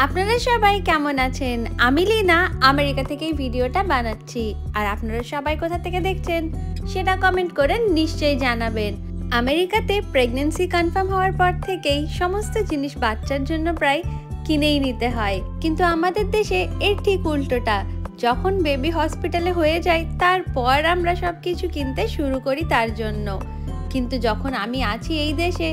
আপনারা সবাই কেমন আছেন? আমি লীনা আমেরিকা থেকে এই ভিডিওটা বানাচ্ছি। আর আপনারা সবাই কোথা থেকে দেখছেন সেটা কমেন্ট করে নিশ্চয়ই জানাবেন। আমেরিকাতে প্রেগন্যান্সি কনফার্ম হওয়ার পর থেকেই সমস্ত জিনিস বাচ্চার জন্য প্রায় কিনেই নিতে হয়, কিন্তু আমাদের দেশে এর ঠিক উল্টোটা। যখন বেবি হসপিটালে হয়ে যায় তারপর আমরা সব কিছু কিনতে শুরু করি তার জন্য। কিন্তু যখন আমি আছি এই দেশে,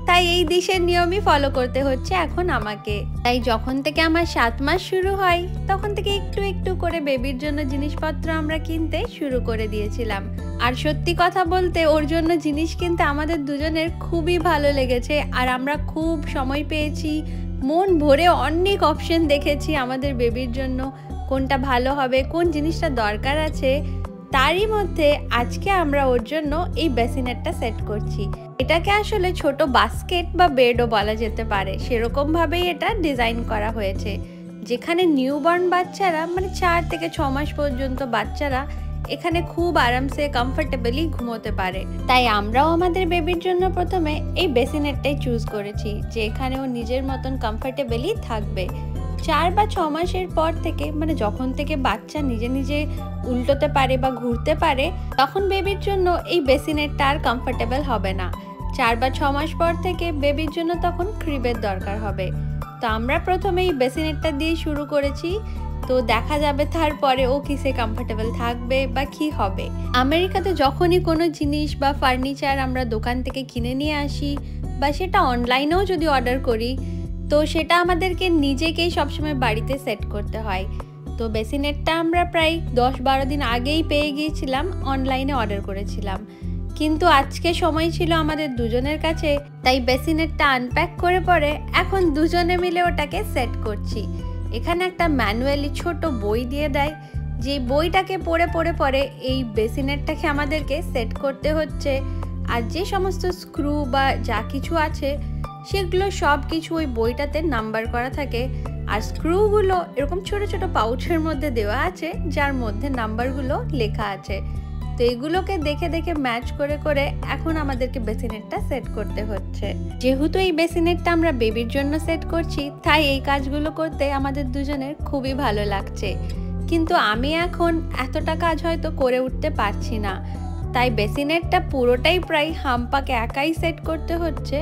তাই এই দেশের নিয়মই ফলো করতে হচ্ছে এখন আমাকে। তাই যখন থেকে আমার 7 মাস শুরু হয় তখন থেকে একটু একটু করে বেবির জন্য জিনিসপত্র আমরা কিনতে শুরু করে দিয়েছিলাম। আর সত্যি কথা বলতে ওর জন্য জিনিস কিনতে আমাদের দুজনের খুবই ভালো লেগেছে। আর আমরা খুব সময় পেয়েছি, মন ভরে অনেক অপশন দেখেছি আমাদের বেবির জন্য কোনটা ভালো হবে, কোন জিনিসটা দরকার আছে। তারই মধ্যে আজকে আমরা ওর জন্য এই বেসিনেটটা সেট করছি। এটাকে আসলে ছোট বাস্কেট বা বেডও বলা যেতে পারে, সেরকম ভাবেই এটা ডিজাইন করা হয়েছে, যেখানে নিউবর্ন বাচ্চারা মানে 4 থেকে 6 মাস পর্যন্ত বাচ্চারা এখানে খুব আরামসে কমফোর্টেবলি ঘুমোতে পারে। তাই আমরাও আমাদের বেবির জন্য প্রথমে এই বেসিনেটটাই চুজ করেছি, যে এখানে ও নিজের মতন কমফোর্টেবলি থাকবে। 4 বা 6 মাসের পর থেকে মানে যখন থেকে বাচ্চা নিজে নিজে উল্টোতে পারে বা ঘুরতে পারে, তখন বেবির জন্য এই বেসিনেটটা আর কমফোর্টেবল হবে না। 4 বা 6 মাস পর থেকে বেবির জন্য তখন ক্রিবের দরকার হবে। তো আমরা প্রথমে এই বেসিনেটটা দিয়ে শুরু করেছি, তো দেখা যাবে তারপরে ও কিসে কমফোর্টেবল থাকবে বা কি হবে। আমেরিকাতে যখনই কোনো জিনিস বা ফার্নিচার আমরা দোকান থেকে কিনে নিয়ে আসি বা সেটা অনলাইনেও যদি অর্ডার করি, তো সেটা আমাদেরকে নিজেকেই সবসময় বাড়িতে সেট করতে হয়। তো বেসিনেটটা আমরা প্রায় 10-12 দিন আগেই পেয়ে গিয়েছিলাম, অনলাইনে অর্ডার করেছিলাম। কিন্তু আজকে সময় ছিল আমাদের দুজনের কাছে, তাই বেসিনেটটা আনপ্যাক করে পরে এখন দুজনে মিলে ওটাকে সেট করছি। এখানে একটা ম্যানুয়ালি ছোট বই দিয়ে দেয়, যে বইটাকে পড়ে পরে এই বেসিনেটটাকে আমাদেরকে সেট করতে হচ্ছে। আর যে সমস্ত স্ক্রু বা যা কিছু আছে সেগুলো সব কিছু ওই বইটাতে নাম্বার করা থাকে। আর স্ক্রুগুলো এরকম ছোট ছোট পাউচের মধ্যে দেওয়া আছে, যার মধ্যে নাম্বারগুলো লেখা আছে। তো এগুলোকে দেখে দেখে ম্যাচ করে করে এখন আমাদেরকে বেসিনেটটা সেট করতে হচ্ছে। যেহেতু এই বেসিনেটটা আমরা বেবির জন্য সেট করছি, তাই এই কাজগুলো করতে আমাদের দুজনের খুবই ভালো লাগছে। কিন্তু আমি এখন এতটা কাজ হয়তো করে উঠতে পারছি না, তাই বেসিনেটটা পুরোটাই প্রায় হাম্পাকে একাই সেট করতে হচ্ছে।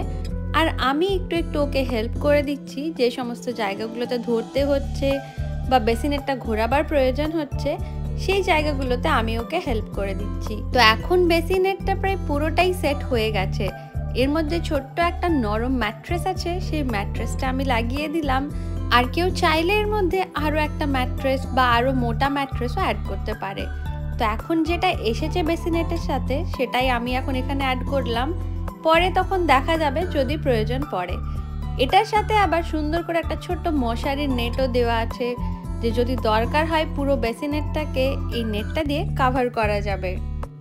আর আমি একটু একটু ওকে হেল্প করে দিচ্ছি, যে সমস্ত জায়গাগুলোতে ধরতে হচ্ছে বা বেসিনেটটা ঘোরাবার প্রয়োজন হচ্ছে সেই জায়গাগুলোতে আমি ওকে হেল্প করে দিচ্ছি। তো এখন বেসিনেটটা প্রায় পুরোটাই সেট হয়ে গেছে। এর মধ্যে ছোট্ট একটা নরম ম্যাট্রেস আছে, সেই ম্যাট্রেসটা আমি লাগিয়ে দিলাম। আর কেউ চাইলে এর মধ্যে আরও একটা ম্যাট্রেস বা আরও মোটা ম্যাট্রেসও অ্যাড করতে পারে। তো এখন যেটা এসেছে বেসিনেটের সাথে সেটাই আমি এখন এখানে অ্যাড করলাম, পরে তখন দেখা যাবে যদি প্রয়োজন পড়ে। এটার সাথে আবার সুন্দর করে একটা ছোট্ট মশারির নেটও দেওয়া আছে, যে যদি দরকার হয় পুরো বেসিনেটটাকে এই নেটটা দিয়ে কভার করা যাবে।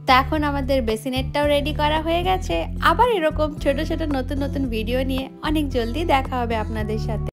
তো এখন আমাদের বেসিনেটটাও রেডি করা হয়ে গেছে। আবার এরকম ছোট ছোট নতুন নতুন ভিডিও নিয়ে অনেক জলদি দেখা হবে আপনাদের সাথে।